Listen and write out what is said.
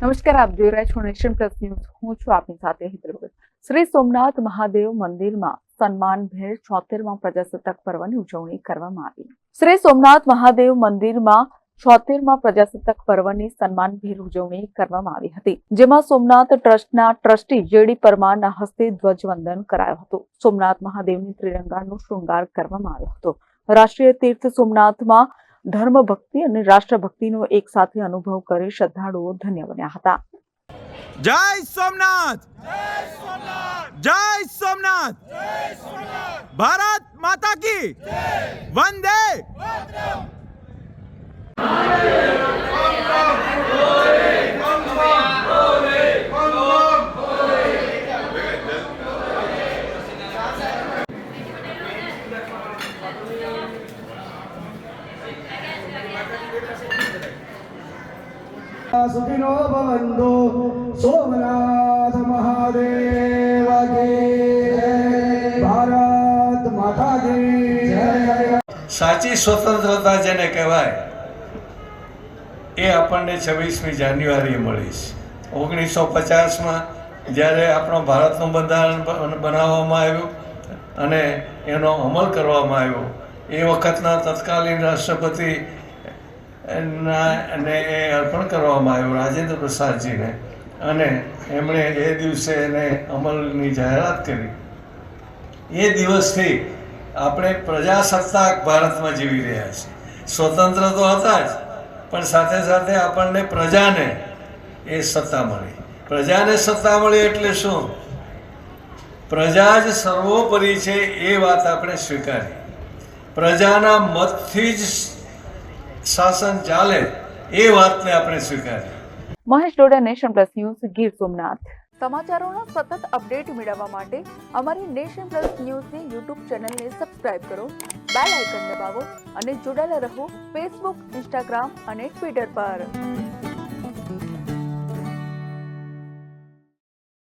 નમસ્કાર, આપ જોઈ રહ્યા છો નેશન પ્લસ ન્યૂઝ. હું છું આપની સાથે હિતલ ભગત. શ્રી સોમનાથ મહાદેવ મંદિરમાં સન્માનભેર 76મા પ્રજાસત્તાક પર્વની ઉજવણી કરવામાં આવી. શ્રી સોમનાથ મહાદેવ મંદિરમાં 76મા પ્રજાસત્તાક પર્વની સન્માનભેર ઉજવણી કરવામાં આવી હતી, જેમાં સોમનાથ ટ્રસ્ટના ટ્રસ્ટી જેડી પરમારના હસ્તે ધ્વજવંદન કરાયો હતો. સોમનાથ મહાદેવની ત્રિરંગાનો શૃંગાર કરવામાં આવ્યો હતો. રાષ્ટ્રીય તીર્થ સોમનાથમાં ધર્મ ભક્તિ અને રાષ્ટ્રભક્તિનો એક સાથે અનુભવ કરી શ્રદ્ધાળુઓ ધન્ય બન્યા હતા. જય સોમનાથ, જય સોમનાથ, જય સોમનાથ, જય સોમનાથ. ભારત માતા કી જય. વંદે માતરમ. सुखिनो भवन्तु. सोमनाथ महादेव की जय. भारत माता की जय. સાચી સ્વતંત્રતા જેને કહેવાય એ આપણને 26મી જાન્યુઆરીએ મળી છે. 1950માં જ્યારે આપણો ભારતનું બંધારણ બનાવવામાં આવ્યું અને એનો અમલ કરવામાં આવ્યો, એ વખતના તત્કાલીન રાષ્ટ્રપતિ અને એ અર્પણ કરવામાં આવ્યું રાજેન્દ્ર પ્રસાદજીને, અને એમણે એ દિવસે એને અમલની જાહેરાત કરી. એ દિવસથી આપણે પ્રજાસત્તાક ભારતમાં જીવી રહ્યા છીએ. સ્વતંત્ર તો હતા જ, પણ સાથે સાથે આપણને પ્રજાને એ સત્તા મળી. પ્રજાને સત્તા મળી એટલે શું? પ્રજા જ સર્વોપરી છે એ વાત આપણે સ્વીકારી. પ્રજાના મતથી જ શાસન ચાલે એ વાતને આપણે સ્વીકારીએ. Mahesh Doda, nation plus news, Gir Somnath. સમાચારોના સતત અપડેટ મેળવવા માટે અમારી નેશન પ્લસ ન્યૂઝની યુટ્યુબ ચેનલને સબસ્ક્રાઇબ કરો, બેલ આઇકન દબાવો અને જોડાયેલા રહો ફેસબુક, ઇન્સ્ટાગ્રામ અને ટ્વિટર પર.